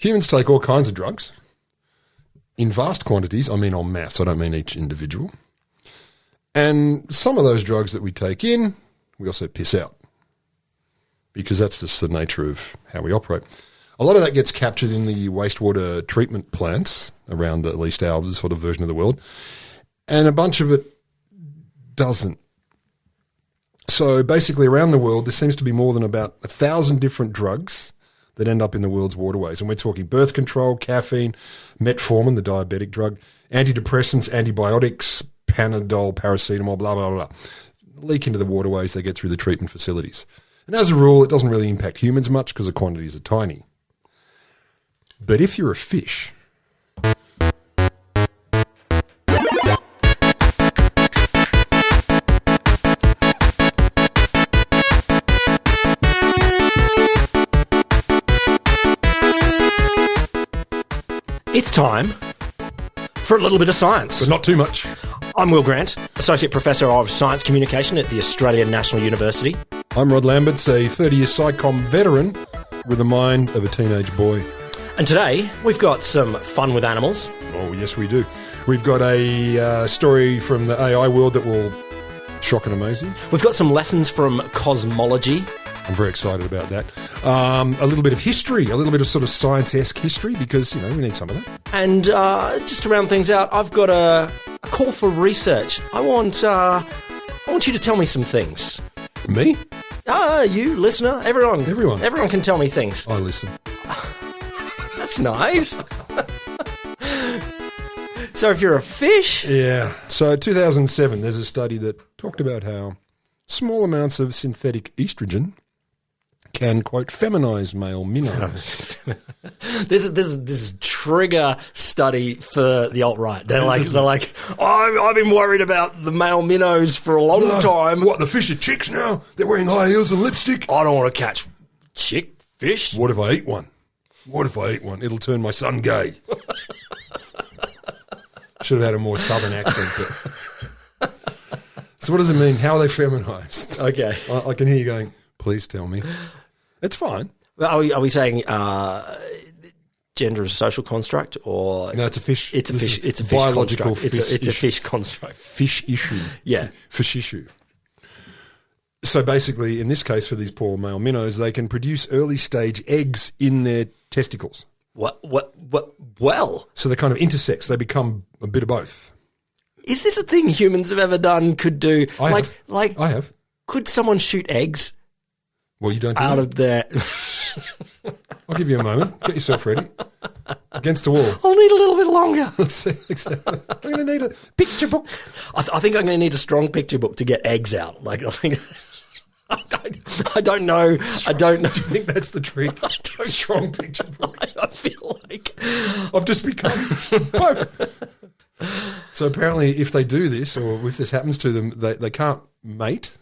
Humans take all kinds of drugs in vast quantities. I mean en masse. I don't mean each individual. And some of those drugs that we take in, we also piss out because that's just the nature of how we operate. A lot of that gets captured in the wastewater treatment plants around at least our sort of version of the world, and a bunch of it doesn't. So basically around the world, there seems to be more than about 1,000 different drugs that end up in the world's waterways. And we're talking birth control, caffeine, metformin, the diabetic drug, antidepressants, antibiotics, Panadol, paracetamol, blah, blah, blah. Leak into the waterways, they get through the treatment facilities. And as a rule, it doesn't really impact humans much because the quantities are tiny. But if you're a fish, it's time for a little bit of science. but not too much. I'm Will Grant, Associate Professor of Science Communication at the Australian National University. I'm Rod Lamberts, a 30-year psychom veteran with the mind of a teenage boy. And today, we've got some fun with animals. Oh, yes, we do. We've got a story from the AI world that will shock and amaze you. We've got some lessons from Cosmology. I'm very excited about that. A little bit of history, a little bit of sort of science-esque history because, you know, we need some of that. And just to round things out, I've got a call for research. I want you to tell me some things. Me? You, listener, everyone. Everyone. Everyone can tell me things. I listen. That's nice. So if you're a fish... Yeah. So 2007, there's a study that talked about how small amounts of synthetic estrogen can, quote, feminize male minnows. This is trigger study for the alt-right. They're like, I've been worried about the male minnows for a long time. What, the fish are chicks now? They're wearing high heels and lipstick? I don't want to catch chick fish. What if I eat one? What if I eat one? It'll turn my son gay. Should have had a more southern accent. But... So what does it mean? How are they feminized? Okay. I can hear you going, please tell me. It's fine. Are we saying gender is a social construct, or no? It's a fish. It's a fish. It's a fish biological construct. It's a fish construct. Fish issue. Yeah. Fish issue. So basically, in this case, for these poor male minnows, they can produce early stage eggs in their testicles. What? Well, so they kind of intersex. They become a bit of both. Is this a thing humans have ever done? Could do? I have. Could someone shoot eggs? Well, you don't do out that. of their... I'll give you a moment. Get yourself ready. Against the wall. I'll need a little bit longer. Let's see. Exactly. I'm going to need a picture book. I think I'm going to need a strong picture book to get eggs out. Like, I think... I don't know. I don't know. Do you think that's the trick? Strong picture book. I feel like... I've just become both. So apparently if they do this, or if this happens to them, they can't mate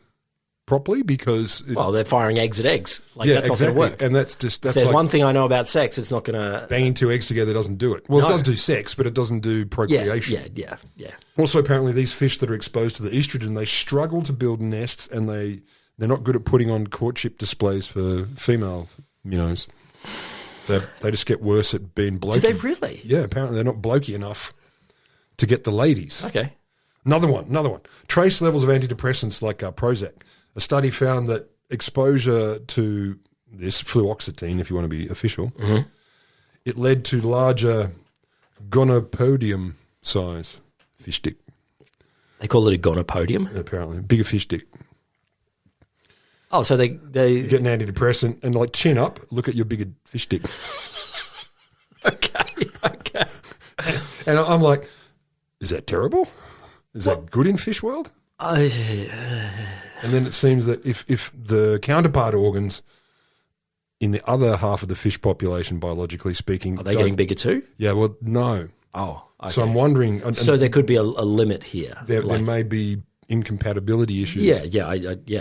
properly because... Well, they're firing eggs at eggs. Like, that's not going to work. And that's if there's like one thing I know about sex, it's not going to... Banging two eggs together doesn't do it. Well, it does do sex, but it doesn't do procreation. Yeah. Also, apparently, these fish that are exposed to the estrogen, they struggle to build nests, and they're not good at putting on courtship displays for female minnows. They just get worse at being blokey. Do they really? Yeah, apparently they're not blokey enough to get the ladies. Okay. Another one. Trace levels of antidepressants like Prozac. A study found that exposure to this, fluoxetine, if you want to be official, it led to larger gonopodium size fish dick. They call it a gonopodium? Apparently. Bigger fish dick. Oh, so they You get an antidepressant and like chin up, look at your bigger fish dick. Okay. And I'm like, is that terrible? Is that good in fish world? And then it seems that if the counterpart organs in the other half of the fish population, biologically speaking... Are they getting bigger too? Yeah, well, no. Oh, okay. So I'm wondering... So there could be a limit here. There may be incompatibility issues. Yeah,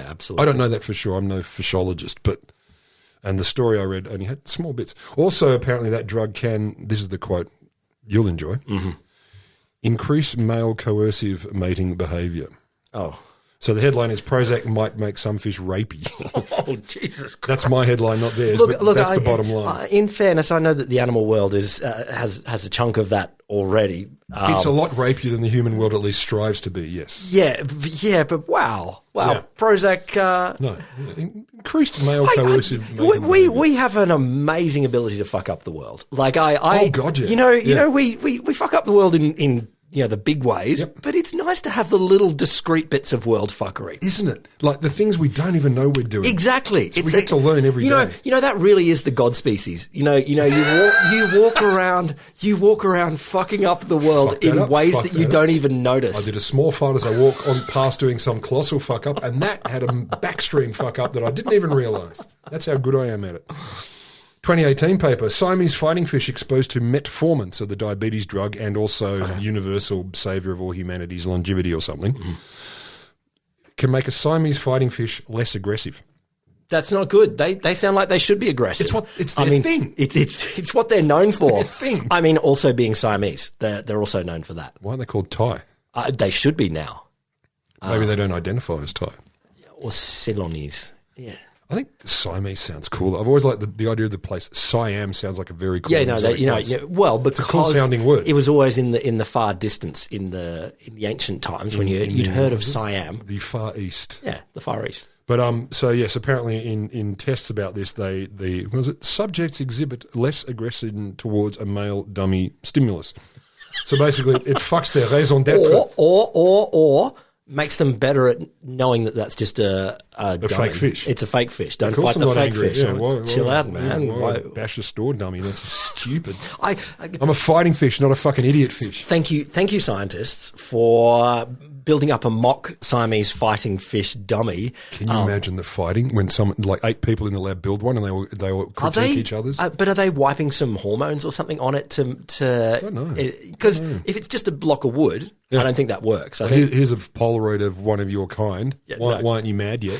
absolutely. I don't know that for sure. I'm no fishologist, but... And the story I read only had small bits. Also, apparently that drug can, this is the quote you'll enjoy, increase male coercive mating behaviour. Oh. So the headline is Prozac might make some fish rapey. Oh, Jesus Christ. That's my headline, not theirs, but that's the bottom line. In fairness, I know that the animal world has a chunk of that already. It's a lot rapier than the human world at least strives to be, yes. Yeah, but wow. Yeah. Prozac... No, increased male coercive... We have an amazing ability to fuck up the world. Like oh, God, yeah. You know, we fuck up the world in the big ways, but it's nice to have the little discrete bits of world fuckery. Isn't it? Like the things we don't even know we're doing. Exactly. So we get to learn every day. You know, that really is the God species. You walk around fucking up the world in ways that you don't even notice. I did a small fart as I walk on past doing some colossal fuck up, and that had a backstream fuck up that I didn't even realise. That's how good I am at it. 2018 paper, Siamese fighting fish exposed to metformin, so the diabetes drug, and also universal saviour of all humanity's longevity or something, can make a Siamese fighting fish less aggressive. That's not good. They sound like they should be aggressive. It's their thing. It's what they're known for. It's their thing. I mean, also being Siamese, they're also known for that. Why are they called Thai? They should be now. Maybe they don't identify as Thai. Or Ceylonese. Yeah. I think Siamese sounds cool. I've always liked the idea of the place. Siam sounds like a very cool. Because it's a cool sounding word. It was always in the far distance in the ancient times when you'd heard of Siam, the Far East. Yeah, the Far East. But so yes, apparently in tests about this, subjects exhibit less aggression towards a male dummy stimulus. So basically, it fucks their raison d'être. Or makes them better at knowing that that's just a fake fish. It's a fake fish. Don't fight the fake fish. Yeah, chill out, man. Why bash a store dummy? That's stupid. I'm a fighting fish, not a fucking idiot fish. Thank you, scientists, for building up a mock Siamese fighting fish dummy. Can you imagine the fighting when like 8 people in the lab build one and they all critique each other's? But are they wiping some hormones or something on it to? I don't know. Because if it's just a block of wood, I don't think that works. Here's a Polaroid of one of your kind. Yeah, why aren't you mad yet?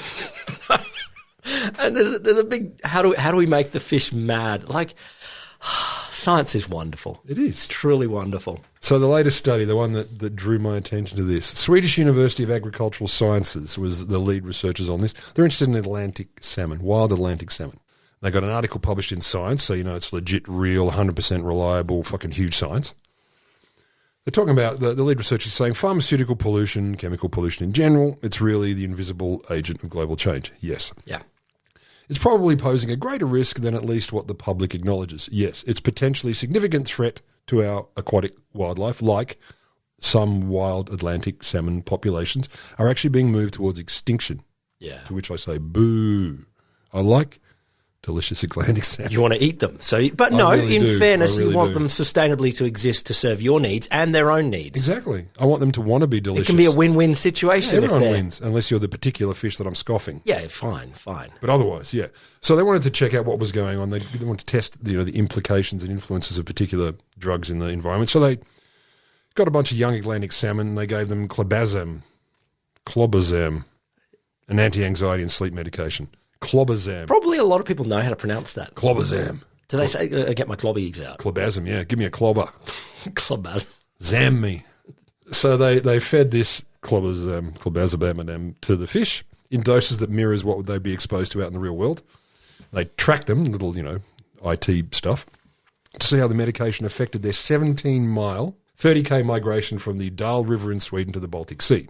And there's a big how do we make the fish mad? Like, science is wonderful. It is. It's truly wonderful. So the latest study, the one that drew my attention to this, Swedish University of Agricultural Sciences was the lead researchers on this. They're interested in Atlantic salmon, wild Atlantic salmon. They got an article published in Science, so it's legit, real, 100% reliable, fucking huge science. They're talking about, the lead researcher is saying pharmaceutical pollution, chemical pollution in general, it's really the invisible agent of global change. Yes. Yeah. It's probably posing a greater risk than at least what the public acknowledges. Yes, it's potentially a significant threat to our aquatic wildlife, like some wild Atlantic salmon populations are actually being moved towards extinction. Yeah. To which I say, boo. I like delicious Atlantic salmon. You want to eat them. But in fairness, you want them sustainably to exist to serve your needs and their own needs. Exactly. I want them to want to be delicious. It can be a win-win situation. Yeah, everyone wins, unless you're the particular fish that I'm scoffing. Yeah, fine. But otherwise, yeah. So they wanted to check out what was going on. They wanted to test the implications and influences of particular drugs in the environment. So they got a bunch of young Atlantic salmon and they gave them clobazam, an anti-anxiety and sleep medication. Clobazam. Probably a lot of people know how to pronounce that. Clobazam. Do they say, get my clobbies out? Clobazam, yeah. Give me a clobber. Clobazam. Zam me. So they fed this clobazam to the fish in doses that mirrors what would they be exposed to out in the real world. They tracked them, little, IT stuff, to see how the medication affected their 17-mile, 30K migration from the Dal River in Sweden to the Baltic Sea.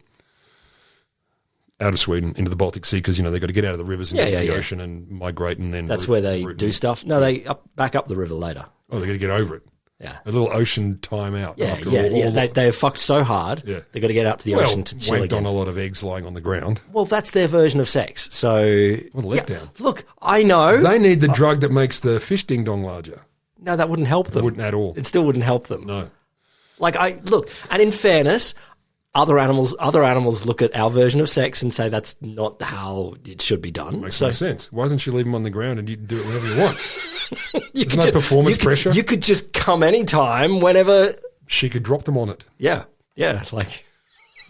Out of Sweden into the Baltic Sea because, they've got to get out of the rivers and the ocean and migrate and then... That's where they do stuff. No, they back up the river later. Oh, they've got to get over it. Yeah. A little ocean time out. Yeah. They fucked so hard, they've got to get out to the ocean to chill again. On a lot of eggs lying on the ground. Well, that's their version of sex. So... What a letdown. Look, I know... They need the drug that makes the fish ding-dong larger. No, that wouldn't help them. It wouldn't at all. It still wouldn't help them. No. And in fairness... Other animals look at our version of sex and say that's not how it should be done. Makes no sense. Why doesn't she leave them on the ground and you can do it whenever you want? There's no performance pressure. You could just come anytime, whenever. She could drop them on it. Yeah. Why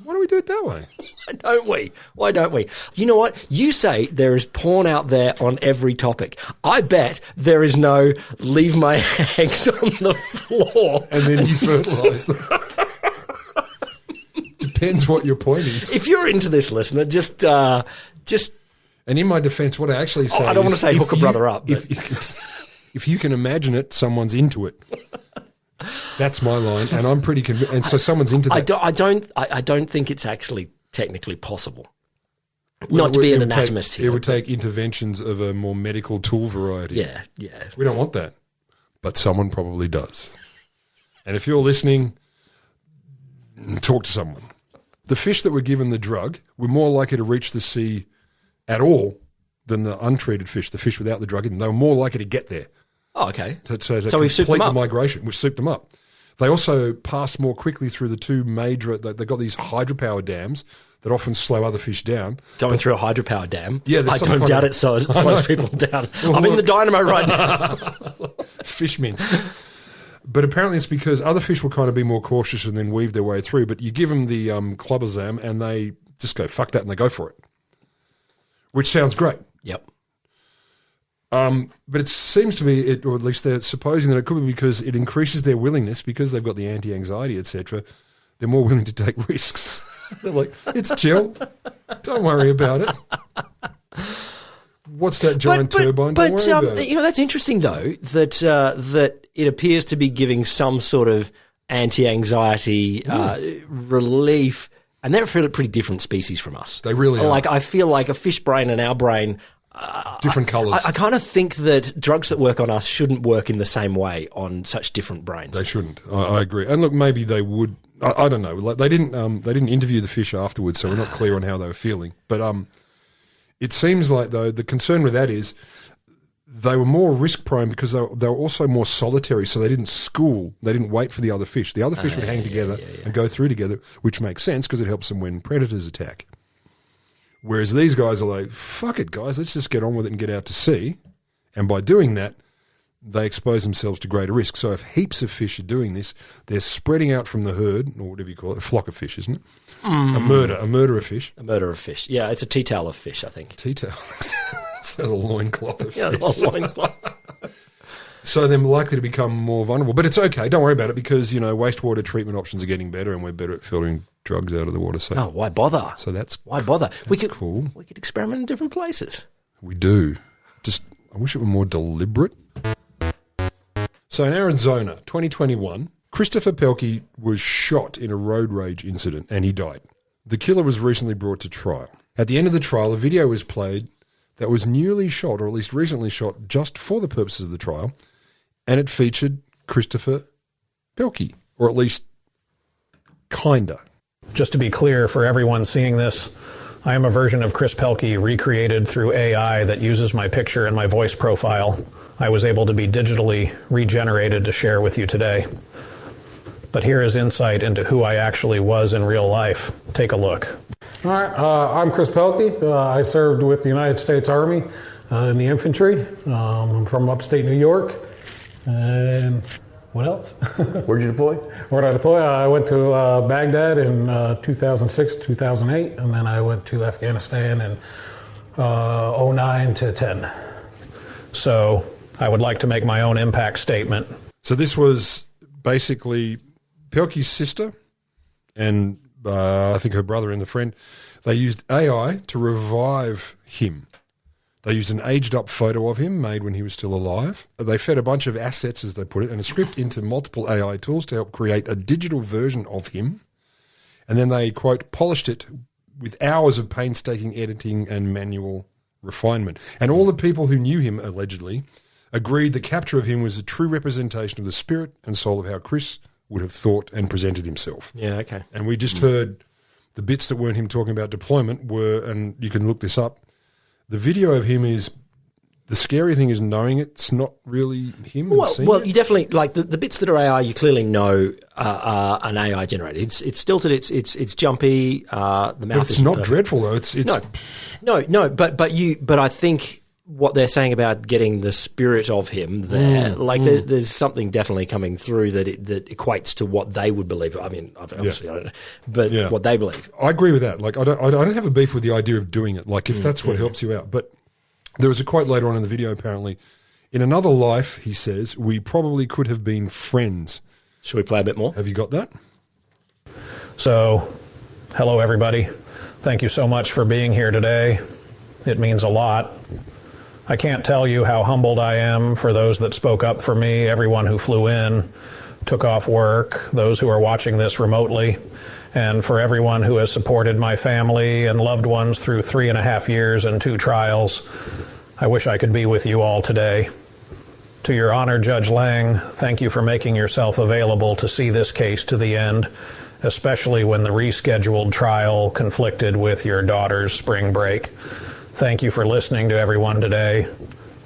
don't we do it that way? Why don't we? You know what? You say there is porn out there on every topic. I bet there is no leave my eggs on the floor. And then you fertilise them. depends what your point is. If you're into this, listener, just. And in my defence, what I actually say I don't want to say hook a brother up. But. If you can imagine it, someone's into it. That's my line, and I'm pretty convinced. And so someone's into that. I don't think it's actually technically possible. Not to be an anatomist here. It would take interventions of a more medical tool variety. Yeah. We don't want that. But someone probably does. And if you're listening, talk to someone. The fish that were given the drug were more likely to reach the sea at all than the untreated fish, the fish without the drug in them. They were more likely to get there. Oh, okay. So we've souped them up. The migration. We've souped them up. They also passed more quickly through the two major. They've got these hydropower dams that often slow other fish down. Going through a hydropower dam. Yeah, I don't doubt it slows people down. I'm in the dynamo right now. Fish mints. But apparently it's because other fish will kind of be more cautious and then weave their way through. But you give them the clobazam and they just go, fuck that, and they go for it. Which sounds great. Yep. But it seems to be, or at least they're supposing that it could be because it increases their willingness, because they've got the anti-anxiety, etc. They're more willing to take risks. They're like, it's chill. Don't worry about it. What's that giant turbine? Don't worry about it. That's interesting though, that it appears to be giving some sort of anti-anxiety relief, and they're a pretty different species from us. They really are. Like, I feel like a fish brain and our brain. Different colours. I kind of think that drugs that work on us shouldn't work in the same way on such different brains. They shouldn't. I agree. And look, maybe they would. I don't know. Like, they didn't interview the fish afterwards, so we're not clear on how they were feeling. But it seems like, though, the concern with that is they were more risk prone because they were also more solitary, so they didn't school. They didn't wait for the other fish. The other fish would hang together and go through together, which makes sense because it helps them when predators attack. Whereas these guys are like, fuck it, guys, let's just get on with it and get out to sea. And by doing that, they expose themselves to greater risk. So if heaps of fish are doing this, they're spreading out from the herd, or whatever you call it, a flock of fish, isn't it? A murder of fish. A murder of fish. Yeah, it's a tea towel of fish, I think. Tea towel. It's a loincloth of fish. Yeah, a loincloth. So they're likely to become more vulnerable. But it's okay, don't worry about it, because, wastewater treatment options are getting better and we're better at filtering drugs out of the water. So why bother? So why bother? Cool. We could experiment in different places. We do. I wish it were more deliberate. So in Arizona, 2021, Christopher Pelkey was shot in a road rage incident and he died. The killer was recently brought to trial. At the end of the trial, a video was played that was newly shot, or at least recently shot, just for the purposes of the trial, and it featured Christopher Pelkey, or at least kinda. Just to be clear for everyone seeing this, I am a version of Chris Pelkey recreated through AI that uses my picture and my voice profile. I was able to be digitally regenerated to share with you today. But here is insight into who I actually was in real life. Take a look. All right, I'm Chris Pelkey. I served with the United States Army in the infantry. I'm from upstate New York. And what else? Where'd you deploy? Where'd I deploy? I went to Baghdad in 2006, 2008, and then I went to Afghanistan in 09 to 10. So I would like to make my own impact statement. So this was basically Pelkey's sister and I think her brother and the friend. They used AI to revive him. They used an aged-up photo of him made when he was still alive. They fed a bunch of assets, as they put it, and a script into multiple AI tools to help create a digital version of him. And then they, quote, polished it with hours of painstaking editing and manual refinement. And all the people who knew him, allegedly, agreed the capture of him was a true representation of the spirit and soul of how Chris would have thought and presented himself. Yeah, okay. And we just heard the bits that weren't him talking about deployment were, and you can look this up, the video of him is, the scary thing is knowing it's not really him. Well, you definitely, like the bits that are AI, you clearly know are an AI generated. It's stilted, it's jumpy. The mouth. But it's not dreadful though. It's no. But I think what they're saying about getting the spirit of him there, there's something definitely coming through that equates to what they would believe. I mean, obviously I don't know, but what they believe. I agree with that. Like I don't have a beef with the idea of doing it. Like if that's what helps you out. But there was a quote later on in the video. Apparently, in another life, he says, we probably could have been friends. Should we play a bit more? Have you got that? So Hello, everybody. Thank you so much for being here today. It means a lot. I can't tell you how humbled I am for those that spoke up for me, everyone who flew in, took off work, those who are watching this remotely, and for everyone who has supported my family and loved ones through 3.5 years and 2 trials. I wish I could be with you all today. To Your Honor, Judge Lang, thank you for making yourself available to see this case to the end, especially when the rescheduled trial conflicted with your daughter's spring break. Thank you for listening to everyone today.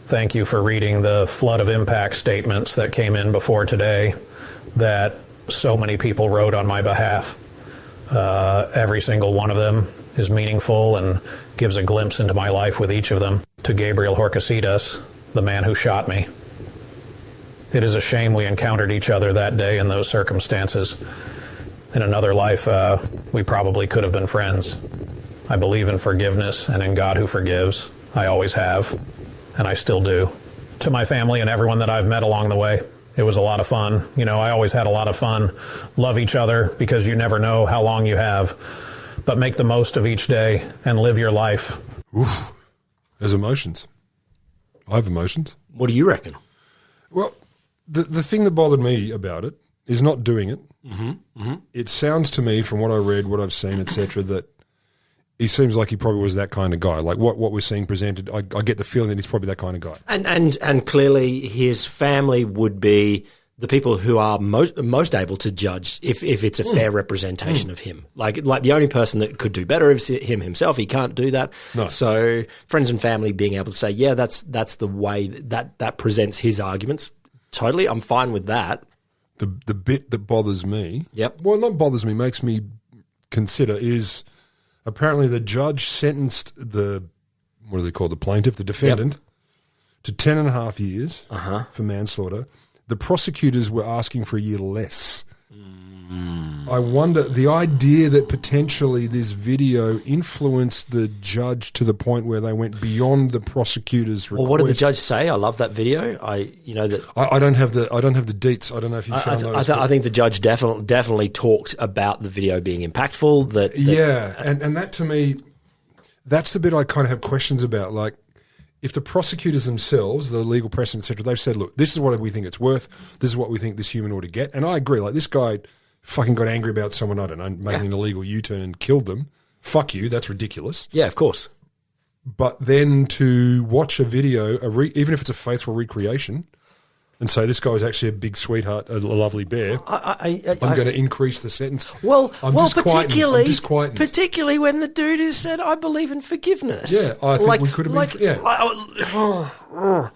Thank you for reading the flood of impact statements that came in before today that so many people wrote on my behalf. Every single one of them is meaningful and gives a glimpse into my life with each of them. To Gabriel Horcasitas, the man who shot me. It is a shame we encountered each other that day in those circumstances. In another life, we probably could have been friends. I believe in forgiveness and in God who forgives. I always have, and I still do. To my family and everyone that I've met along the way, it was a lot of fun. You know, I always had a lot of fun. Love each other because you never know how long you have. But make the most of each day and live your life. Oof. There's emotions. I have emotions. What do you reckon? Well, the thing that bothered me about it is not doing it. It sounds to me, from what I read, what I've seen, etc., that he seems like he probably was that kind of guy. Like what we're seeing presented, I get the feeling that he's probably that kind of guy. And clearly his family would be the people who are most able to judge if it's a fair representation of him. Like the only person that could do better is him himself. He can't do that. No. So friends and family being able to say, yeah, that's the way that presents his arguments. Totally, I'm fine with that. The bit that bothers me, Yep. well, not bothers me, makes me consider is apparently the judge sentenced the plaintiff, the defendant, to 10.5 years for manslaughter. The prosecutors were asking for a year less. I wonder, the idea that potentially this video influenced the judge to the point where they went beyond the prosecutor's request. Well, what did the judge say? I love that video. I don't have the deets. I don't know if you found those. I think the judge definitely talked about the video being impactful. And that to me, that's the bit I kind of have questions about. Like, if the prosecutors themselves, the legal precedent, etc., they've said, look, this is what we think it's worth. This is what we think this human ought to get. And I agree. Like, this guy fucking got angry about someone, I don't know, making an illegal U-turn and killed them. Fuck you. That's ridiculous. Yeah, of course. But then to watch a video, even if it's a faithful recreation, and say this guy was actually a big sweetheart, a lovely bear, I'm going to increase the sentence. Particularly when the dude has said, I believe in forgiveness. Yeah, I think we could have been...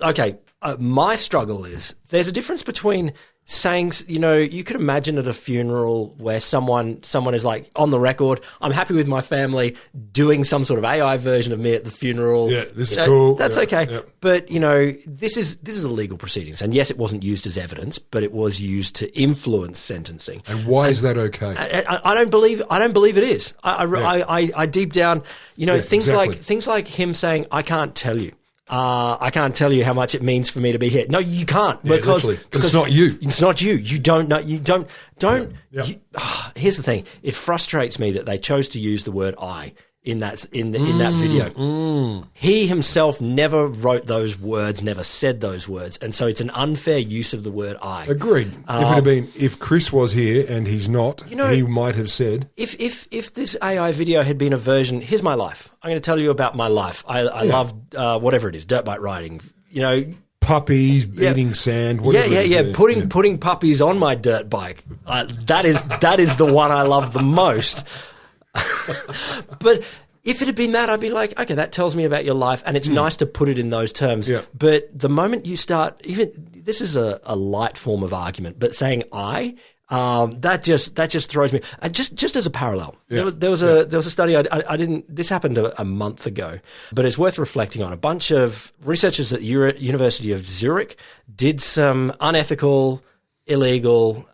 Okay. My struggle is there's a difference between saying, you could imagine at a funeral where someone is like, on the record, I'm happy with my family doing some sort of AI version of me at the funeral. Yeah, this is cool. That's okay. Yeah. But, this is a legal proceedings. And yes, it wasn't used as evidence, but it was used to influence sentencing. And why is that okay? I don't believe it is. I deep down, things like him saying, I can't tell you. I can't tell you how much it means for me to be here. No, you can't because it's not you. It's not you. You don't know. You don't. Here's the thing. It frustrates me that they chose to use the word "I" in that video. He himself never wrote those words, never said those words, and so it's an unfair use of the word "I." Agreed. If Chris was here and he's not, he might have said, if this AI video had been a version, here's my life. I'm going to tell you about my life. I loved whatever it is, dirt bike riding. Puppies, eating sand. Putting puppies on my dirt bike. That is the one I love the most. But if it had been that, I'd be like, okay, that tells me about your life, and it's nice to put it in those terms. Yeah. But the moment you start, even this is a light form of argument, but saying I, that just throws me. Just as a parallel, there was a study I didn't. This happened a month ago, but it's worth reflecting on. A bunch of researchers at University of Zurich did some unethical, illegal,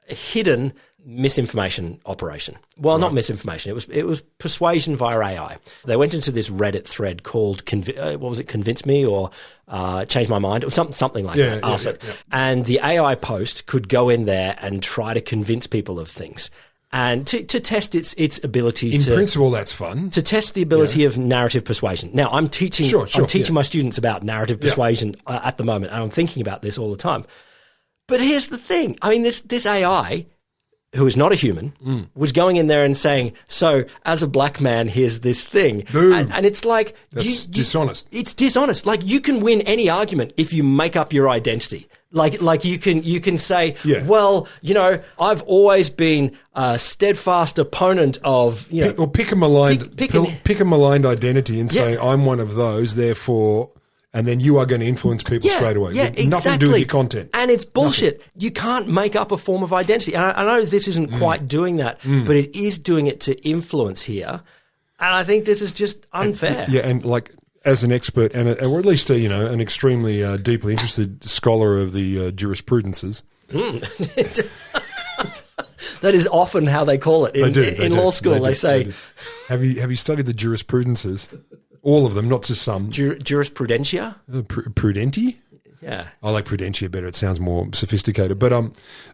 hidden misinformation operation. Well, not misinformation. It was persuasion via AI. They went into this Reddit thread called Convince Me or Change My Mind or something like that. And the AI post could go in there and try to convince people of things. and to test its ability In principle, that's fun. to test the ability of narrative persuasion. Now, I'm teaching my students about narrative persuasion at the moment, and I'm thinking about this all the time. But here's the thing. I mean, this AI, who is not a human, was going in there and saying, so as a black man, here's this thing. And it's like... That's dishonest. It's dishonest. Like, you can win any argument if you make up your identity. Like you can say, well, you know, I've always been a steadfast opponent of, you know... Or pick a maligned, pick a maligned identity and say, I'm one of those, therefore... And then you are going to influence people straight away. Yeah, exactly. Nothing to do with your content. And it's bullshit. Nothing. You can't make up a form of identity. And I know this isn't quite doing that, but it is doing it to influence here. And I think this is just unfair. And like as an expert, or at least an extremely deeply interested scholar of the jurisprudences. That is often how they call it in law school. They say, Have you studied the jurisprudences? All of them, not just some. Jurisprudentia? Prudenti? Yeah. I like prudentia better. It sounds more sophisticated. But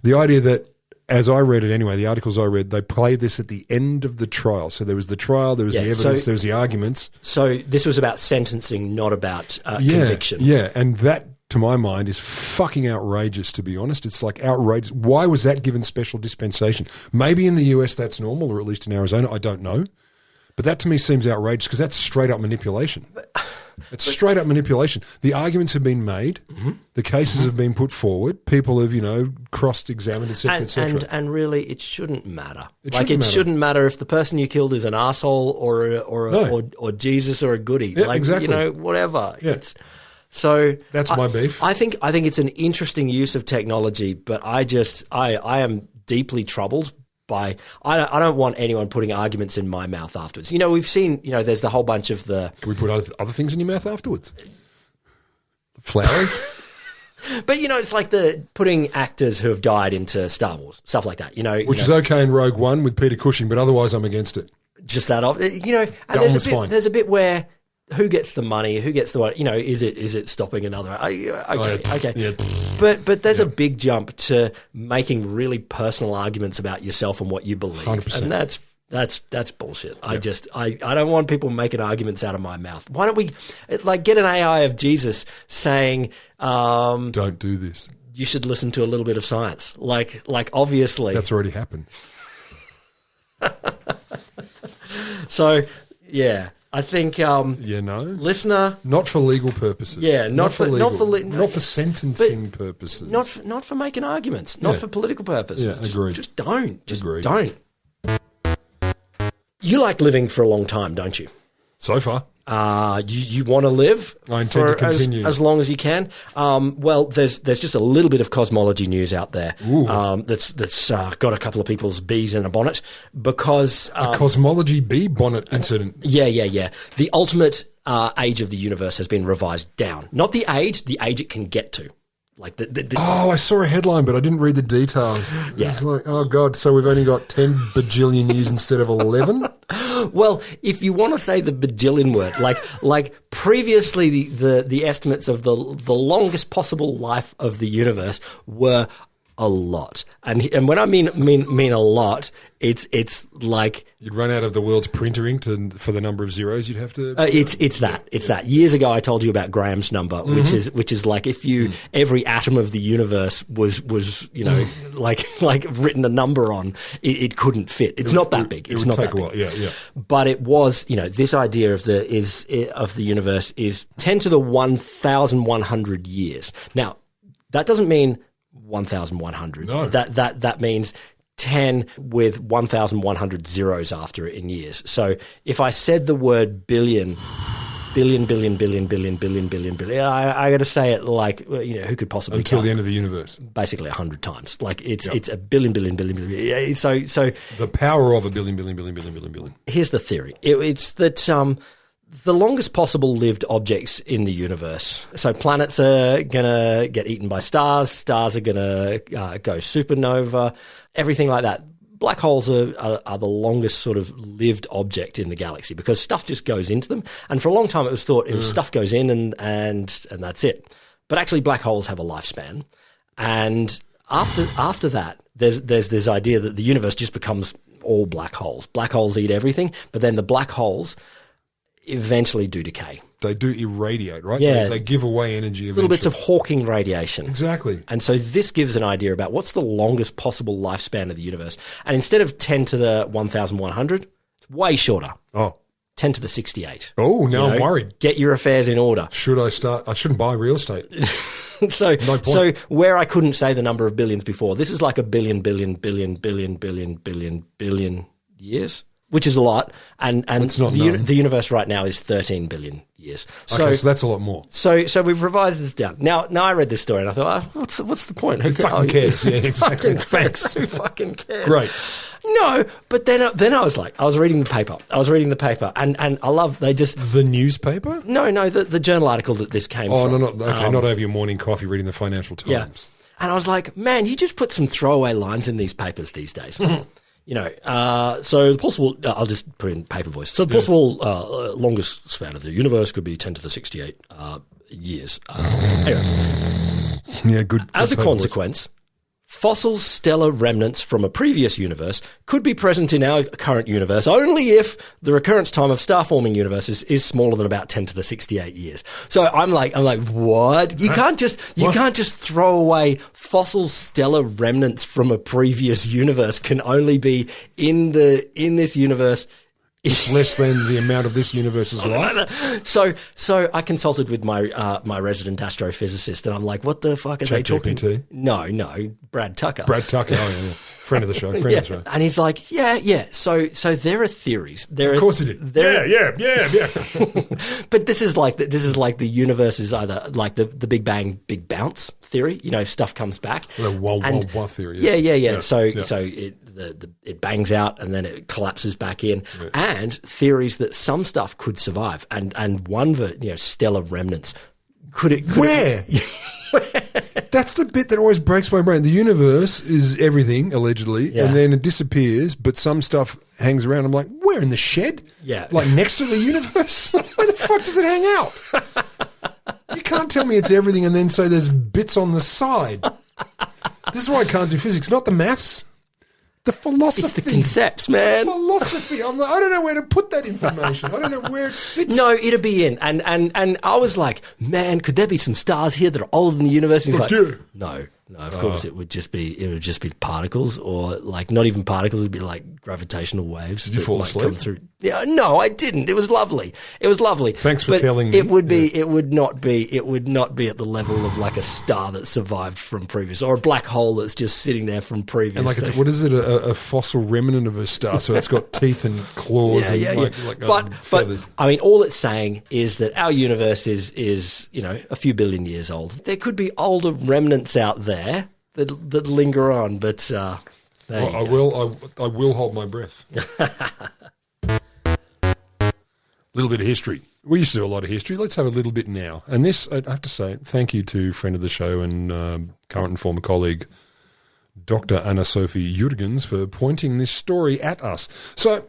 the idea that, as I read it anyway, the articles I read, they play this at the end of the trial. So there was the trial, there was the evidence, there was the arguments. So this was about sentencing, not about conviction. Yeah, and that, to my mind, is fucking outrageous, to be honest. It's like outrageous. Why was that given special dispensation? Maybe in the US that's normal, or at least in Arizona, I don't know. But that to me seems outrageous because that's straight up manipulation. It's straight up manipulation. The arguments have been made. The cases have been put forward. People have, cross-examined, etc., etc. And really, it shouldn't matter. It shouldn't matter if the person you killed is an asshole or Jesus or a goodie. Yeah, exactly. Whatever. Yeah. That's my beef. I think it's an interesting use of technology, but I am deeply troubled by, I don't want anyone putting arguments in my mouth afterwards. We've seen, there's the whole bunch of the... Can we put other things in your mouth afterwards? Flowers? But, it's like the putting actors who have died into Star Wars, stuff like that, Which is okay in Rogue One with Peter Cushing, but otherwise I'm against it. Just that, and there's a bit where... Who gets the money? Who gets the what? Is it stopping another? Okay. Yeah. But there's a big jump to making really personal arguments about yourself and what you believe, 100%. and that's bullshit. I don't want people making arguments out of my mouth. Why don't we get an AI of Jesus saying, "Don't do this. You should listen to a little bit of science." Like obviously that's already happened. So yeah. I think listener, not for legal purposes. Yeah, not for sentencing purposes. Not for making arguments. Not for political purposes. Yeah, agreed. Just don't. Don't. You like living for a long time, don't you? So far. You want to live? I intend to continue as long as you can. Well, there's just a little bit of cosmology news out there that's got a couple of people's bees in a bonnet because a cosmology bee bonnet incident. Yeah. The ultimate age of the universe has been revised down. Not the age it can get to. Like I saw a headline, but I didn't read the details. Yeah. It's like, oh God, so we've only got 10 bajillion years instead of 11? Well, if you want to say the bajillion word, like previously the estimates of the longest possible life of the universe were a lot. And when I mean a lot, it's like you'd run out of the world's printer ink for the number of zeros you'd have to. It's that. Years ago, I told you about Graham's number, which is like if every atom of the universe was like written a number on, it couldn't fit. It's not that big. It's not that big. It would take a while. Yeah. But it was this idea of the universe is 10 to the 1,100 years. Now that doesn't mean 1,100. No. That means 10 with 1,100 zeros after it in years. So if I said the word billion, I got to say it like who could possibly until count? The end of the universe. Basically 100 times. Like it's a billion. So the power of a billion. Here's the theory. It's that the longest possible lived objects in the universe. So planets are going to get eaten by stars. Stars are going to go supernova, everything like that. Black holes are the longest sort of lived object in the galaxy because stuff just goes into them. And for a long time it was thought stuff goes in and that's it. But actually black holes have a lifespan. And after that, there's this idea that the universe just becomes all black holes. Black holes eat everything, but then the black holes eventually do decay. They do irradiate, right? Yeah. They give away energy eventually. Little bits of Hawking radiation. Exactly. And so this gives an idea about what's the longest possible lifespan of the universe. And instead of 10 to the 1,100, it's way shorter. Oh. 10 to the 68. Oh, now I'm worried. Get your affairs in order. Should I start? I shouldn't buy real estate. So point. where I couldn't say the number of billions before, this is like a billion years, which is a lot. And It's not known. the universe right now is 13 billion years. Okay, so that's a lot more. So we've revised this down. Now I read this story and I thought, what's the point? Who fucking cares? Yeah, exactly. Thanks. Who fucking cares? Great. No, but then I was reading the paper. And I love, they just... The newspaper? No, the journal article that this came from. Oh, no, okay, not over your morning coffee reading the Financial Times. Yeah. And I was like, man, you just put some throwaway lines in these papers these days. You know, so the possible, I'll just put in paper voice. So the possible longest span of the universe could be 10 to the 68 years. Anyway. Yeah, good. As a consequence, fossil stellar remnants from a previous universe could be present in our current universe only if the recurrence time of star-forming universes is smaller than about 10 to the 68 years. So I'm like, what? You can't just throw away fossil stellar remnants from a previous universe. Can only be in this universe. Less than the amount of this universe's life. So I consulted with my my resident astrophysicist, and I'm like, "What the fuck are they talking?" ChatGPT? No, Brad Tucker. Brad Tucker, yeah. Friend of the show. Friend of the show. And he's like, yeah. So there are theories. Of course he did. Yeah. But this is like the universe is either like the Big Bang, Big Bounce theory. You know, stuff comes back. The wah theory. Yeah. So it bangs out and then it collapses back in. Yeah. And theories that some stuff could survive, and one stellar remnants. Where? That's the bit that always breaks my brain. The universe is everything, allegedly, and then it disappears, but some stuff hangs around. I'm like, where, in the shed? Yeah. Like next to the universe? Where the fuck does it hang out? You can't tell me it's everything and then say there's bits on the side. This is why I can't do physics, not the maths. The philosophy. It's the concepts, man. Philosophy. I don't know where to put that information. I don't know where it fits. No, it'll be in. And I was like, man, could there be some stars here that are older than the universe? And he's like, no, of course it would just be particles, or like not even particles, it'd be like gravitational waves. Did you fall asleep? Come through. Yeah, no, I didn't. It was lovely. Thanks for telling me. It would be it would not be at the level of like a star that survived from previous, or a black hole that's just sitting there from previous. And like what is it? A fossil remnant of a star, so it's got teeth and claws but feathers. I mean, all it's saying is that our universe is a few billion years old. There could be older remnants out there that linger on, but I will hold my breath. A little bit of history. We used to do a lot of history. Let's have a little bit now. And this, I have to say, thank you to friend of the show and current and former colleague, Dr. Anna-Sophie Jurgens, for pointing this story at us. So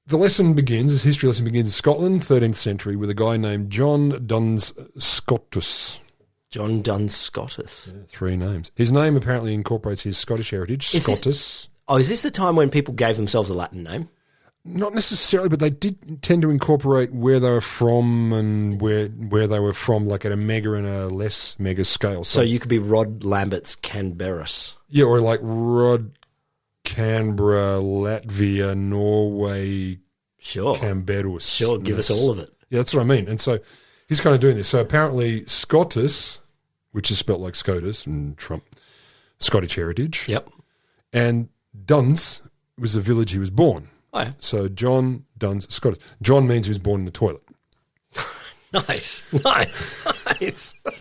the lesson begins, this history lesson begins in Scotland, 13th century, with a guy named John Dunce Scotus. John Dunce Scotus. Yeah, 3 names. His name apparently incorporates his Scottish heritage, Scotus. Is this the time when people gave themselves a Latin name? Not necessarily, but they did tend to incorporate where they were from and where they were from, like at a mega and a less mega scale. So you could be Rod Lambert's Canberras. Yeah, or like Rod Canberra, Latvia, Norway, Camberus. Sure, give us all of it. Yeah, that's what I mean. And so he's kind of doing this. So apparently Scotus, which is spelt like Scotus and Trump, Scottish heritage. Yep. And Dunce was the village he was born. Oh, yeah. So John Dunce Scotus. John means he was born in the toilet. Nice.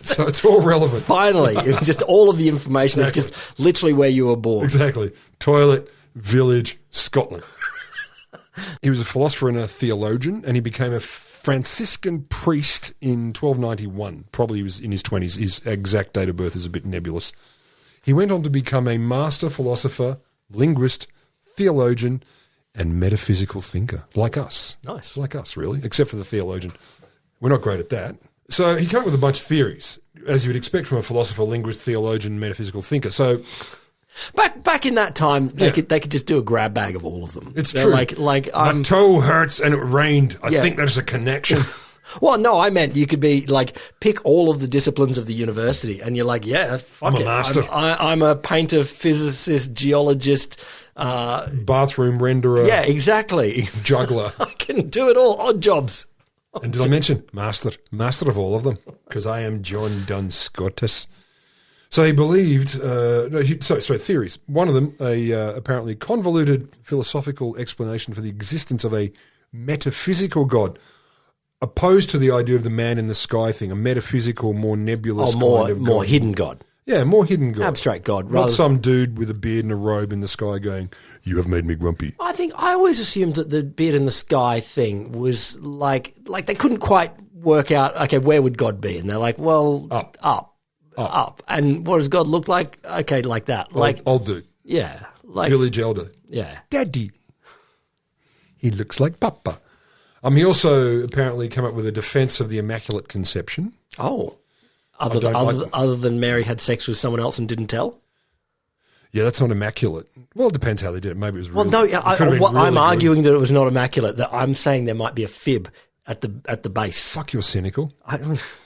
So it's all relevant. Finally, it's just all of the information. Exactly. It's just literally where you were born. Exactly. Toilet, village, Scotland. He was a philosopher and a theologian, and he became a Franciscan priest in 1291. Probably he was in his 20s. His exact date of birth is a bit nebulous. He went on to become a master philosopher, linguist, theologian, and metaphysical thinker, like us. Nice. Like us, really, except for the theologian. We're not great at that. So he came up with a bunch of theories, as you would expect from a philosopher, linguist, theologian, metaphysical thinker. So Back in that time, they could just do a grab bag of all of them. It's They're true. My toe hurts and it rained. I think there's a connection. Well, no, I meant you could be like, pick all of the disciplines of the university, and you're like, yeah, fuck I'm a it. master. I'm a painter, physicist, geologist, Bathroom renderer. yeah, exactly. Juggler. I can do it all. Odd jobs. And did I mention master of all of them? Because I am John Dunce Scotus. So he believed, theories. One of them, apparently convoluted philosophical explanation for the existence of a metaphysical God, opposed to the idea of the man in the sky thing, a metaphysical, more nebulous kind of God. More hidden God. Yeah, more hidden God. Abstract God. Not some dude with a beard and a robe in the sky going, you have made me grumpy. I always assumed that the beard in the sky thing was like they couldn't quite work out, okay, where would God be? And they're like, well, up. And what does God look like? Okay, like that. Like Old dude. Yeah. Like Village elder. yeah. Daddy. He looks like Papa. He also apparently came up with a defense of the Immaculate Conception. Oh. Other than Mary had sex with someone else and didn't tell? Yeah, that's not immaculate. Well, it depends how they did it. Maybe it was Well, really, I'm arguing that it was not immaculate. That I'm saying there might be a fib at the base. Fuck, you're cynical.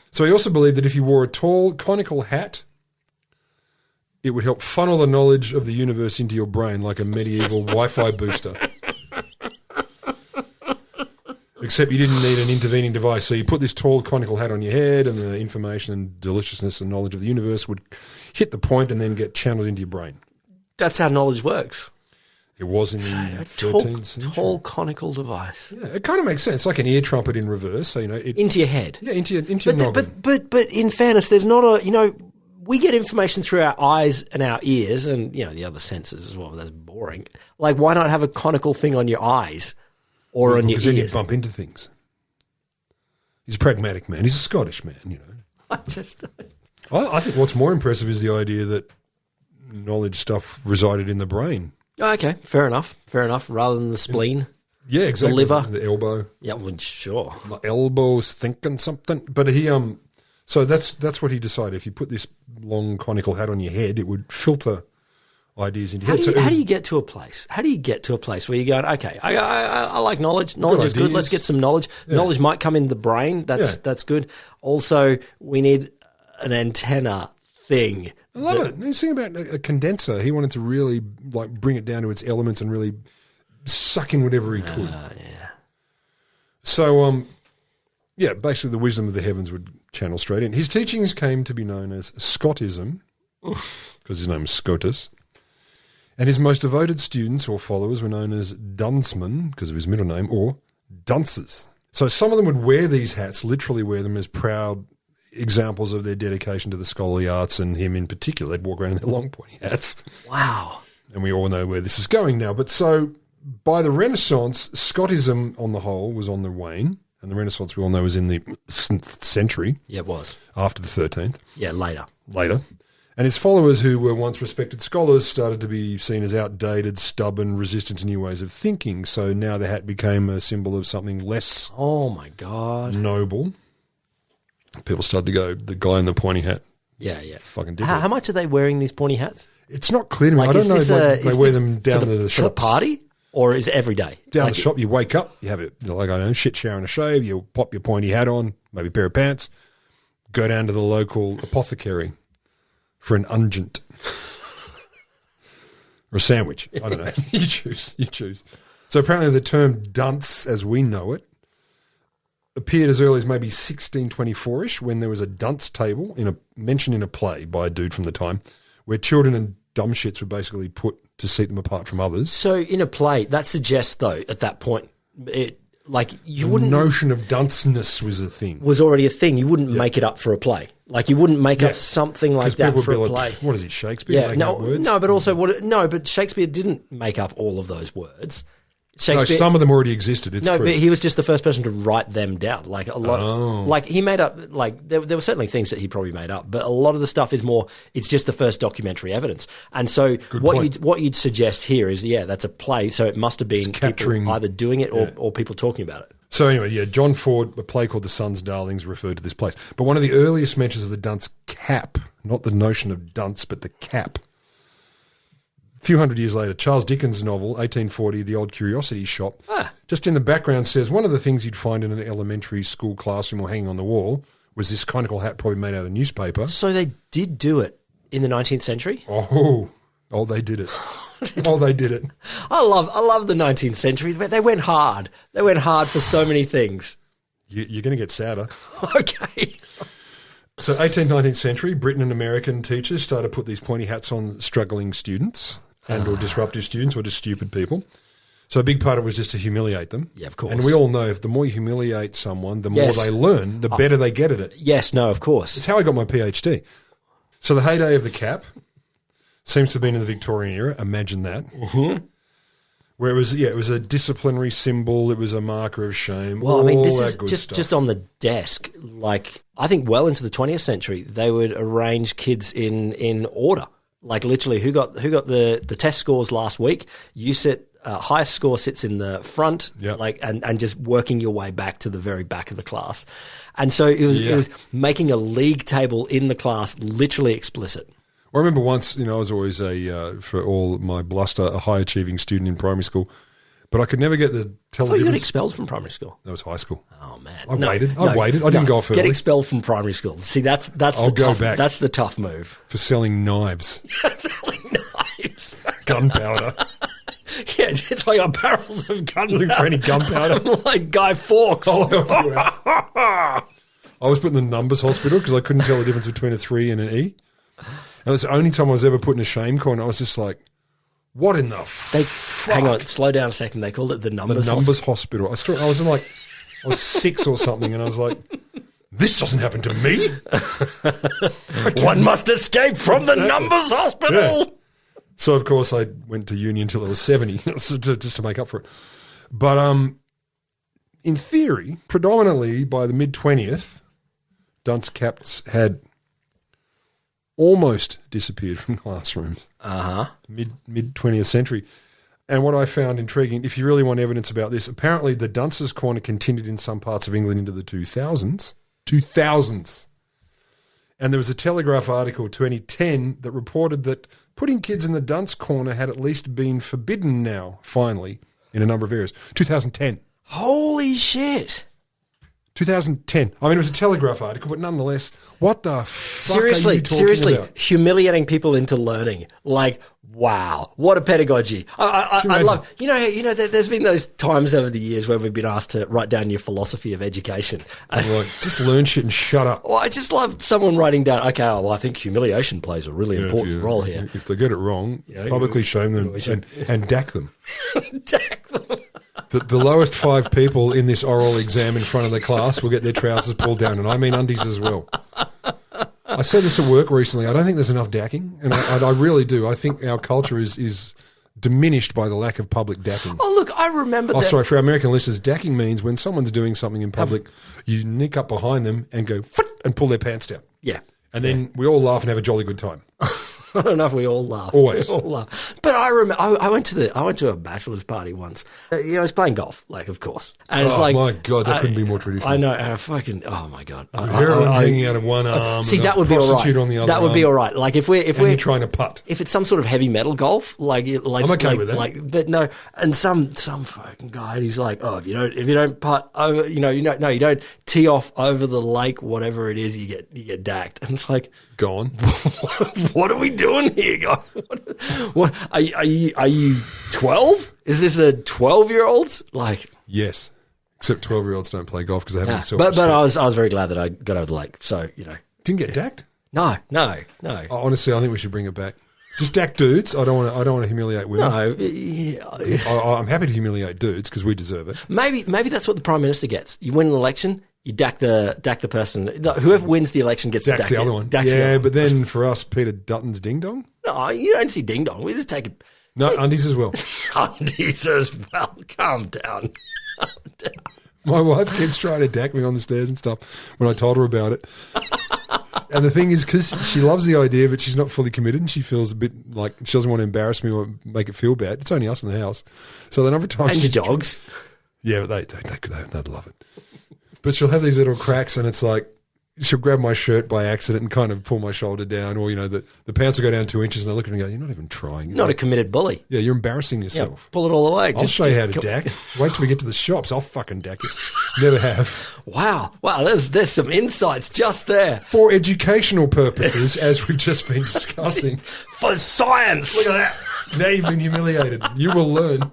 So he also believed that if you wore a tall, conical hat, it would help funnel the knowledge of the universe into your brain like a medieval Wi-Fi booster. Except you didn't need an intervening device. So you put this tall conical hat on your head and the information and deliciousness and knowledge of the universe would hit the point and then get channeled into your brain. That's how knowledge works. It was in the 13th century. Tall conical device. Yeah, it kind of makes sense, like an ear trumpet in reverse. So, into your head. Yeah, into your noggin. But in fairness, there's not a, we get information through our eyes and our ears and, the other senses as well. But that's boring. Like, why not have a conical thing on your eyes? Or on your ears. Because then you bump into things. He's a pragmatic man. He's a Scottish man, I think what's more impressive is the idea that knowledge stuff resided in the brain. Okay, fair enough. Rather than the spleen. Yeah, exactly. The liver. The elbow. Yeah, well, sure. My elbow's thinking something. But so that's what he decided. If you put this long conical hat on your head, it would filter ideas into your head. How do you get to a place? How do you get to a place where you're going, okay, I like knowledge. Knowledge is good. Let's get some knowledge. Yeah. Knowledge might come in the brain. That's good. Also, we need an antenna thing. I love it. He's thinking about a condenser. He wanted to really bring it down to its elements and really suck in whatever he could. Yeah. So, basically the wisdom of the heavens would channel straight in. His teachings came to be known as Scotism, because his name is Scotus. And his most devoted students or followers were known as Duncemen, because of his middle name, or Dunces. So some of them would wear these hats, literally wear them as proud examples of their dedication to the scholarly arts, and him in particular. They'd walk around in their long pointy hats. Wow. And we all know where this is going now. But so by the Renaissance, Scotism on the whole was on the wane, and the Renaissance we all know was in the 7th century. Yeah, it was. After the 13th. Yeah, later. And his followers, who were once respected scholars, started to be seen as outdated, stubborn, resistant to new ways of thinking. So now the hat became a symbol of something less noble. People started to go, the guy in the pointy hat. Yeah. Fucking dickhead. How much are they wearing these pointy hats? It's not clear to me. I don't know. They wear them down the shops. For the party? Or is it every day? Down the shop, you wake up, you have it, shit shower and a shave, you pop your pointy hat on, maybe a pair of pants, go down to the local apothecary for an unguent. Or a sandwich. I don't know. You choose. So apparently the term dunce, as we know it, appeared as early as maybe 1624-ish, when there was a dunce table mentioned in a play by a dude from the time, where children and dumb shits were basically put to seat them apart from others. So in a play, that suggests, though, at that point, the notion of dunceness was a thing. Was already a thing. You wouldn't make it up for a play. Like, you wouldn't make up something like that for a play. What is it, Shakespeare? Yeah, but Shakespeare didn't make up all of those words. No, some of them already existed. It's true. But he was just the first person to write them down. Like a lot, like he made up. Like there were certainly things that he probably made up, but a lot of the stuff is more. It's just the first documentary evidence. And so what you'd suggest here is, that's a play. So it must have been people either doing it or people talking about it. So anyway, John Ford, a play called The Sun's Darlings, referred to this place. But one of the earliest mentions of the Dunce Cap, not the notion of dunce, but the cap, few hundred years later, Charles Dickens' novel, 1840, The Old Curiosity Shop, just in the background says one of the things you'd find in an elementary school classroom or hanging on the wall was this conical hat probably made out of newspaper. So they did do it in the 19th century? Oh, they did it. Oh, they did it. I love the 19th century. They went hard. They went hard for so many things. You're going to get sadder. Okay. So 18th, 19th century, Britain and American teachers started to put these pointy hats on struggling students and or disruptive students or just stupid people. So a big part of it was just to humiliate them. Yeah, of course. And we all know if the more you humiliate someone, the more they learn, the better they get at it. Yes, no, of course. It's how I got my PhD. So the heyday of the cap seems to have been in the Victorian era. Imagine that. Mm-hmm. Where it was a disciplinary symbol. It was a marker of shame. Well, I mean, this is stuff. just on the desk. Like, I think well into the 20th century, they would arrange kids in order. Like, literally, who got the test scores last week? You sit. Highest score sits in the front, and just working your way back to the very back of the class. And so it was making a league table in the class literally explicit. I remember once, I was always for all my bluster, a high-achieving student in primary school, but I could never get the tell I the thought you got difference. expelled from primary school. That was high school. Oh, man. I waited. I didn't go off early. Get expelled from primary school. See, that's the tough move. For selling knives. Selling knives. Gunpowder. Yeah, it's like barrels of gunpowder. Looking for any gunpowder. Like Guy Fawkes. I'll help you out. I was put in the numbers hospital because I couldn't tell the difference between a 3 and an E. And it's the only time I was ever put in a shame corner. I was just like, what in the fuck? Hang on, slow down a second. They called it the numbers hospital. I was 6 or something, and I was like, this doesn't happen to me. One must escape from the numbers hospital. Yeah. So, of course, I went to uni until I was 70 just to make up for it. But in theory, predominantly by the mid-20th, Dunce Caps had almost disappeared from classrooms. Mid-20th century. And what I found intriguing, if you really want evidence about this, apparently the Dunce's Corner continued in some parts of England into the 2000s. 2000s. And there was a Telegraph article, 2010, that reported that putting kids in the Dunce Corner had at least been forbidden now, finally, in a number of areas. 2010. Holy shit. 2010. I mean, it was a Telegraph article, but nonetheless, what the fuck are you talking about? Humiliating people into learning. Like, wow, what a pedagogy. I love, there's been those times over the years where we've been asked to write down your philosophy of education. I'm like, just learn shit and shut up. Well, I just love someone writing down, okay, well, I think humiliation plays a really important role here. If they get it wrong, publicly shame them and dack them. Dack them. The lowest 5 people in this oral exam in front of the class will get their trousers pulled down, and I mean undies as well. I said this at work recently. I don't think there's enough dacking, and I really do. I think our culture is diminished by the lack of public dacking. Oh, look, I remember that. Oh, sorry, for our American listeners, dacking means when someone's doing something in public, you nick up behind them and go, foot, and pull their pants down. Yeah. And then we all laugh and have a jolly good time. I don't know if we all laugh. Always. We all laugh. But I remember I went to a bachelor's party once. I was playing golf, like, of course. And it's like, my God, that couldn't be more traditional. I know. Oh my God. Heroin hanging out of one arm. See, and that would be all right. on the other that would arm. be all right. Like if we're trying to putt. If it's some sort of heavy metal golf, like I'm okay with that. But no, and some fucking guy, he's like, oh, if you don't putt over, you don't tee off over the lake, whatever it is, you get dacked. And it's like, gone. What are we doing here, guys? What are you 12? Is this a 12-year-old? Like, yes, except 12-year-olds don't play golf because they haven't. But I was very glad that I got over the lake. So didn't get dacked. No. Honestly, I think we should bring it back. Just dack dudes. I don't want to humiliate women. No, I'm happy to humiliate dudes because we deserve it. Maybe that's what the Prime Minister gets. You win an election, you dack the person. Whoever wins the election gets Dack's the other one. But then for us, Peter Dutton's ding dong. No, you don't see ding dong. We just take it. No, undies as well. Undies as well. Calm down. My wife keeps trying to dack me on the stairs and stuff when I told her about it. And the thing is, because she loves the idea, but she's not fully committed, and she feels a bit like she doesn't want to embarrass me or make it feel bad. It's only us in the house, so the number of times and your dogs. Yeah, but they'd love it. But she'll have these little cracks, and it's like she'll grab my shirt by accident and kind of pull my shoulder down, or, the pants will go down 2 inches, and I look at her and go, you're not even trying. Not a committed bully. Yeah, you're embarrassing yourself. Pull it all the way. I'll show you how to dack. Wait till we get to the shops. I'll fucking dack it. Never have. Wow, there's some insights just there. For educational purposes, as we've just been discussing. For science. Look at that. Now you've been humiliated. You will learn.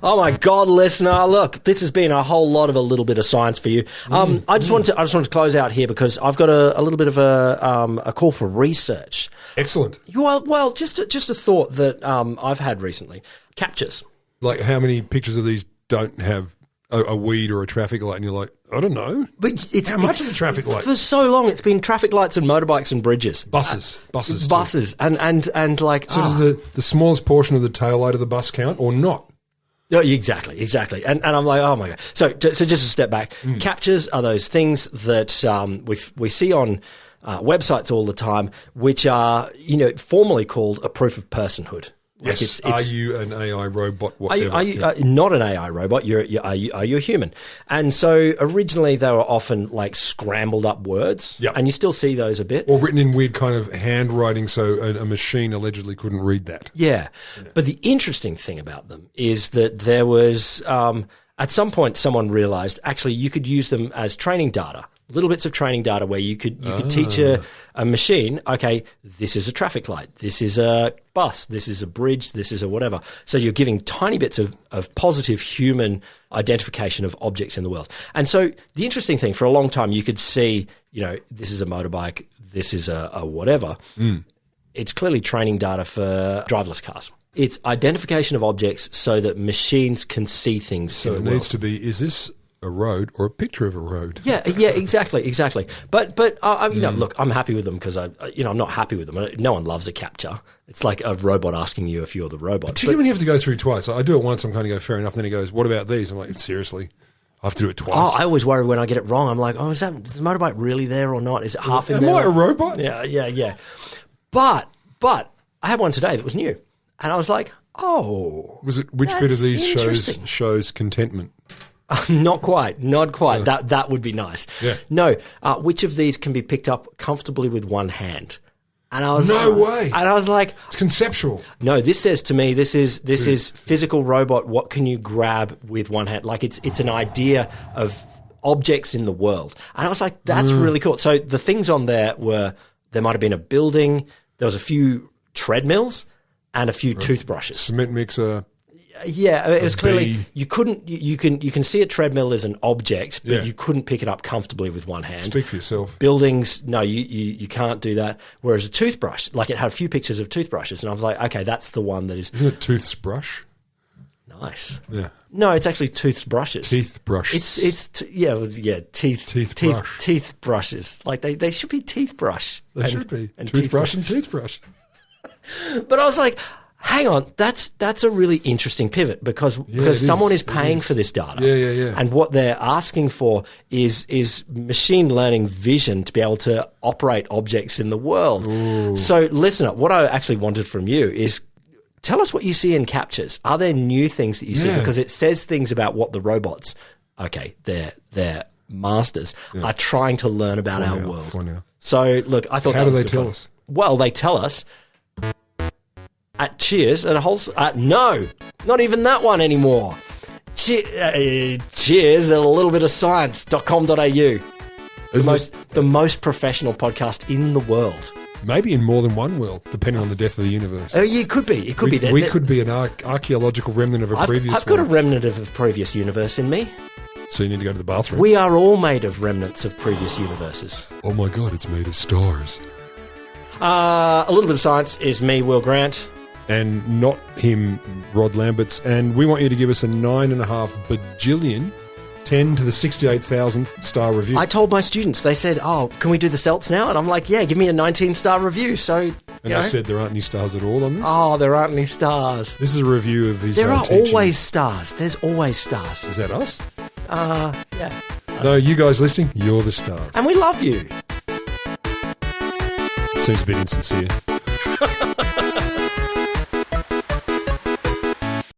Oh my God, listener! Look, this has been a whole lot of a little bit of science for you. I just wanted to close out here because I've got a little bit of a call for research. Excellent. Well, just a thought that I've had recently. CAPTCHAs. Like, how many pictures of these don't have a weed or a traffic light, and you're like, I don't know. But how much is the traffic light? For so long, it's been traffic lights and motorbikes and bridges. Buses and like. So does the smallest portion of the tail light of the bus count or not? No, exactly. And I'm like, oh my God. So just a step back. CAPTCHAs are those things that we see on websites all the time, which are formally called a proof of personhood. Yes. Are you an AI robot? Whatever. Are you not an AI robot? Are you a human? And so originally they were often like scrambled up words, and you still see those a bit, or written in weird kind of handwriting, so a machine allegedly couldn't read that. Yeah. But the interesting thing about them is that there was at some point someone realized actually you could use them as training data. Little bits of training data where you could teach a machine, okay, this is a traffic light, this is a bus, this is a bridge, this is a whatever. So you're giving tiny bits of positive human identification of objects in the world. And so the interesting thing, for a long time you could see, this is a motorbike, this is a whatever. It's clearly training data for driverless cars. It's identification of objects so that machines can see things. So it needs to be, is this a road or a picture of a road? Yeah, exactly. But look, I'm happy with them because I'm not happy with them. No one loves a CAPTCHA. It's like a robot asking you if you're the robot. Particularly when you have to go through twice. I do it once, I'm kind of go, fair enough. And then he goes, what about these? I'm like, seriously? I have to do it twice. Oh, I always worry when I get it wrong. I'm like, is the motorbike really there or not? Is it half in there? Am I a robot? Yeah. But I had one today that was new. And I was like, was it which bit of these shows contentment? Not quite. Yeah. That would be nice. Yeah. No, which of these can be picked up comfortably with one hand? And I was no way. And I was like, it's conceptual. No, this says to me, this is physical robot. What can you grab with one hand? Like it's an idea of objects in the world. And I was like, that's really cool. So the things on there might have been a building. There was a few treadmills and a few toothbrushes. Cement mixer. Yeah, it was clearly you couldn't. You can see a treadmill as an object, but you couldn't pick it up comfortably with one hand. Speak for yourself. Buildings, no, you can't do that. Whereas a toothbrush, like it had a few pictures of toothbrushes, and I was like, okay, that's the one that is. Isn't it toothbrush? Nice. Yeah. No, it's actually toothbrushes. Teeth brushes. Teeth brushes. Like they should be teeth brush. They should be toothbrush and toothbrush. But I was like, hang on, that's a really interesting pivot because someone is paying for this data. Yeah. And what they're asking for is machine learning vision to be able to operate objects in the world. Ooh. So listen, what I actually wanted from you is tell us what you see in CAPTCHAs. Are there new things that you see? Because it says things about what the robots, they're masters, are trying to learn about our world. So look, I thought how do they tell us? Well, they tell us at Cheers at a whole. No, not even that one anymore. Cheers at a little bit of science.com.au. The most professional podcast in the world. Maybe in more than one world, depending on the depth of the universe. Yeah, it could be. We could be an archaeological remnant of a previous one. I've got a remnant of a previous universe in me. So you need to go to the bathroom. We are all made of remnants of previous universes. Oh my God, it's made of stars. A little bit of science is me, Will Grant. And not him, Rod Lamberts. And we want you to give us a 9.5 bajillion, 10 to the 68,000th star review. I told my students, they said, can we do the Celts now? And I'm like, yeah, give me a 19-star review. So, and they said there aren't any stars at all on this? Oh, there aren't any stars. This is a review of his There are teaching. always stars. There's always stars. Is that us? Yeah. No, you guys listening, you're the stars. And we love you. It seems a bit insincere.